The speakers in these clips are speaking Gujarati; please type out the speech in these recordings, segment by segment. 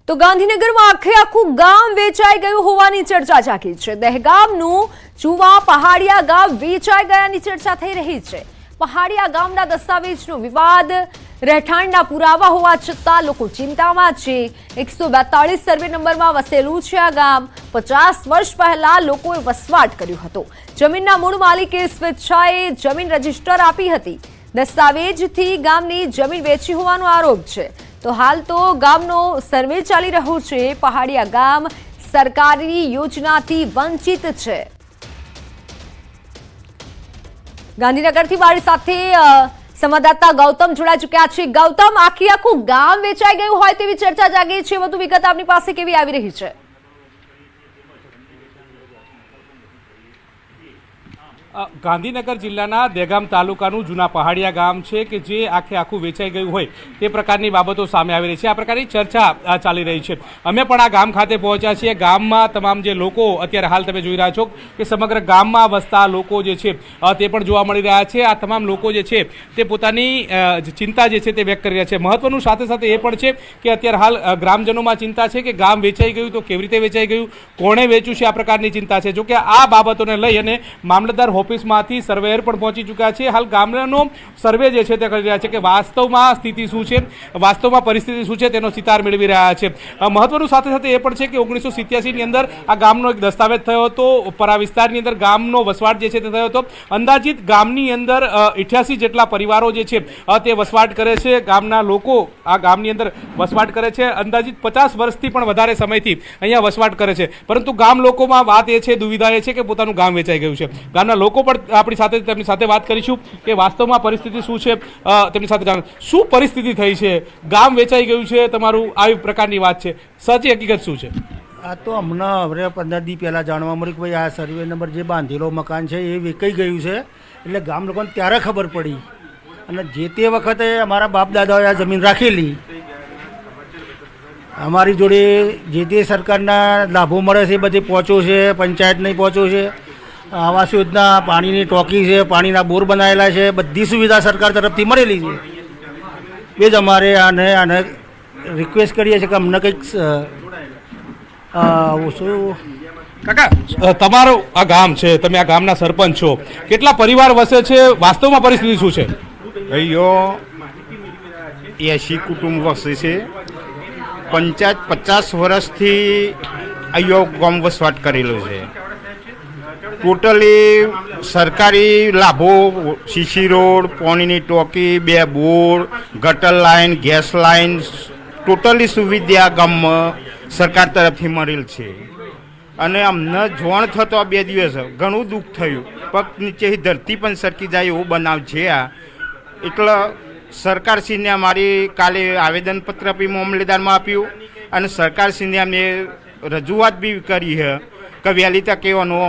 તો ગાંધીનગરમાં આખું ગામ વેચાઈ ગયું હોવાની ચર્ચા જાગી છે। દહેગામનું ચુવા પહાડિયા ગામ વેચાઈ ગયાની ચર્ચા થઈ રહી છે। પહાડિયા ગામના દસ્તાવેજનો વિવાદ, રહેઠાણના પુરાવા હોવા છતાં લોકો ચિંતામાં છે। 142 સર્વે નંબરમાં વસેલું છે આ ગામ। 50 વર્ષ પહેલા લોકોએ વસવાટ કર્યો હતો। જમીનના મૂળ માલિકે સ્વેચ્છાએ જમીન રજીસ્ટર આપી હતી। દસ્તાવેજથી ગામની જમીન વેચી હોવાનો આરોપ છે। તો હાલ તો ગામનો સર્વે ચાલી રહ્યો છે। પહાડિયા ગામ સરકારી યોજનાથી વંચિત છે। ગાંધીનગરથી મારી સાથે સંવાદદાતા ગૌતમ જોડાઈ ચૂક્યા છે। ગૌતમ, આખું ગામ વેચાઈ ગયું હોય તેવી ચર્ચા જાગી છે। વધુ વિગત આપની પાસે કેવી આવી રહી છે? ગાંધીનગર જિલ્લાના દહેગામ તાલુકાનું જૂના પહાડિયા ગામ છે કે જે આખું વેચાઈ ગયું હોય તે પ્રકારની બાબતો સામે આવી રહી છે। આ પ્રકારની ચર્ચા ચાલી રહી છે। અમે પણ આ ગામ ખાતે પહોંચ્યા છીએ। ગામમાં તમામ જે લોકો અત્યારે હાલ તમે જોઈ રહ્યા છો કે સમગ્ર ગામમાં વસતા લોકો જે છે તે પણ જોવા મળી રહ્યા છે। આ તમામ લોકો જે છે તે પોતાની ચિંતા જે છે તે વ્યક્ત કરી રહ્યા છે। મહત્વનું સાથે સાથે એ પણ છે કે અત્યારે હાલ ગ્રામજનોમાં ચિંતા છે કે ગામ વેચાઈ ગયું તો કેવી રીતે વેચાઈ ગયું, કોણે વેચ્યું છે, આ પ્રકારની ચિંતા છે। જોકે આ બાબતોને લઈ અને મામલતદાર ઓફિસમાંથી સર્વેયર પણ પહોંચી ચૂક્યા છે। હાલ ગામનો સર્વે જે છે તે કરી રહ્યા છે કે વાસ્તવમાં સ્થિતિ શું છે, વાસ્તવમાં પરિસ્થિતિ શું છે તેનો ચિતાર મેળવી રહ્યા છે। મહત્વનું સાથે સાથે એ પણ છે કે 1987ની અંદર આ ગામનો એક દસ્તાવેજ થયો હતો। પરા વિસ્તારની અંદર ગામનો વસવાટ જે છે તે થયો હતો। અંદાજિત ગામની અંદર 88 જેટલા પરિવારો જે છે તે વસવાટ કરે છે। ગામના લોકો આ ગામની અંદર વસવાટ કરે છે। અંદાજિત 50 વર્ષથી પણ વધારે સમયથી અહીંયા વસવાટ કરે છે। પરંતુ ગામ લોકોમાં વાત એ છે, દુવિધા એ છે કે પોતાનું ગામ વેચાઈ ગયું છે। ગામના લોકો પણ તેમની સાથે વાત કરીશું કે વાસ્તવમાં પરિસ્થિતિ શું છે। તેમની સાથે જાણ શું પરિસ્થિતિ થઈ છે, ગામ વેચાઈ ગયું છે તમારું, આવી પ્રકારની વાત છે, સાચી હકીકત શું છે? આ તો હમણાં હવે 15 દી પહેલાં જાણવા મળ્યું કે ભાઈ આ સર્વે નંબર જે બાંધેલો મકાન છે એ વેચાઈ ગયું છે। એટલે ગામ લોકોને ત્યારે ખબર પડી અને જે તે વખતે અમારા બાપ દાદાઓએ આ જમીન રાખેલી, અમારી જોડે જે તે સરકારના લાભો મળે છે એ બધે પહોંચ્યો છે, પંચાયતને પહોંચ્યો છે, આવાસ યોજના, પાણીની ટાંકી છે, પાણીના બોર બનાવેલા છે, બધી સુવિધા સરકાર તરફથી મળેલી છે। એ જ અમારે આને રિક્વેસ્ટ કરીએ છીએ કે અમને કંઈક શું કાકા, તમારું આ ગામ છે, તમે આ ગામના સરપંચ છો, કેટલા પરિવાર વસે છે, વાસ્તવમાં પરિસ્થિતિ શું છે? અહીંયા 80 કુટુંબ વસે છે। પંચાયત 50 વર્ષથી અહીંયા ગામ વસવાટ કરેલો છે। ટોટલી સરકારી લાભો, સીસી રોડ, પાણીની ટાંકી, 2 બોર, ગટર લાઈન, ગેસ લાઈન, ટોટલી સુવિધા ગામમાં સરકાર તરફથી મળેલ છે। અને અમને જોણ થતો 2 દિવસ ઘણું દુઃખ થયું। પગ નીચેથી ધરતી પણ સરકી જાય એવો બનાવ છે આ। એટલે સરકારશ્રીને અમારી કાલે આવેદનપત્ર બી મામલેદારમાં આપ્યું અને સરકારશ્રીને અમને રજૂઆત બી કરી છે કે વહેલી તકે એનો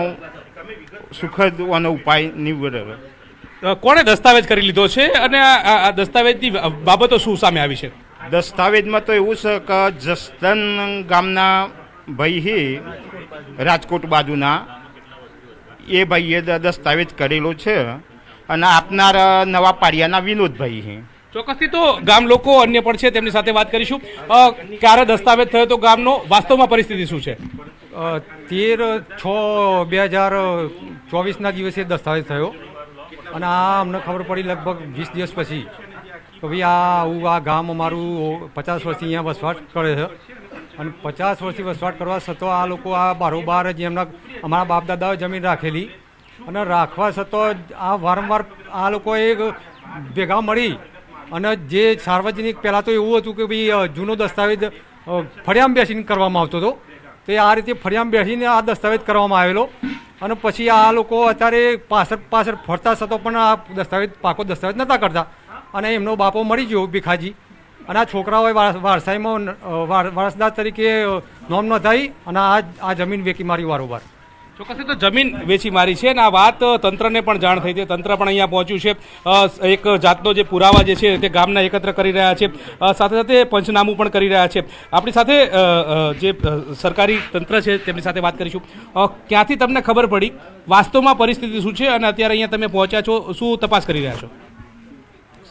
સુખદ ઉપાય નીવડે। કોણે દસ્તાવેજ કરી લીધો છે અને આ દસ્તાવેજની બાબતો શું સામે આવી છે? દસ્તાવેજમાં તો એવું છે કે જસદન ગામના ભાઈ છે, રાજકોટ બાજુના, એ ભાઈએ દસ્તાવેજ કરેલો છે અને આપનાર નવા પાડિયાના વિનોદભાઈ છે। ચોક્કસથી તો ગામ લોકો અન્ય પણ છે, તેમની સાથે વાત કરીશું। ક્યારે દસ્તાવેજ થયો તો ગામનો, વાસ્તવમાં પરિસ્થિતિ શું છે? 13/6/2024ના દિવસે દસ્તાવેજ થયો અને આ અમને ખબર પડી લગભગ 20 દિવસ પછી કે ભાઈ આ ગામ અમારું 50 વર્ષથી અહીંયા વસવાટ કરે છે અને 50 વર્ષથી વસવાટ કરવા છતાં આ લોકો આ બારોબાર જ એમના અમારા બાપ દાદાએ જમીન રાખેલી અને રાખવા છતાં આ વારંવાર આ લોકોએ ભેગા મળી અને જે સાર્વજનિક પહેલાં તો એવું હતું કે ભાઈ જૂનો દસ્તાવેજ ફળિયામાં બેસીને કરવામાં આવતો હતો, તો આ રીતે ફળિયામાં બેસીને આ દસ્તાવેજ કરવામાં આવેલો અને પછી આ લોકો અત્યારે પાછળ ફરતા છતાં પણ આ દસ્તાવેજ પાકો દસ્તાવેજ નહોતા કરતા અને એમનો બાપો મળી ગયો ભીખાજી અને આ છોકરાઓએ વારસાઈમાં વારસદાર તરીકે નોમ નોંધાવી અને આ જમીન વેચી મારી વારોબાર। ચોક્કસથી તો જમીન વેચી મારી છે અને આ વાત તંત્રને પણ જાણ થઈ છે। તંત્ર પણ અહીંયા પહોંચ્યું છે। એક જાતનો જે પુરાવા જે છે તે ગામના એકત્ર કરી રહ્યા છે, સાથે સાથે પંચનામું પણ કરી રહ્યા છે। આપણી સાથે જે સરકારી તંત્ર છે તેમની સાથે વાત કરીશું। ક્યાંથી તમને ખબર પડી, વાસ્તવમાં પરિસ્થિતિ શું છે અને અત્યારે અહીંયા તમે પહોંચ્યા છો, શું તપાસ કરી રહ્યા છો?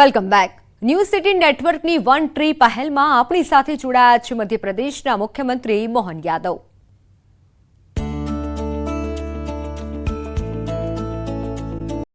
Welcome back. ન્યૂઝ સિટી નેટવર્કની વન ટ્રી પહેલમાં આપણી સાથે જોડાયા છે મધ્યપ્રદેશના મુખ્યમંત્રી મોહન યાદવ.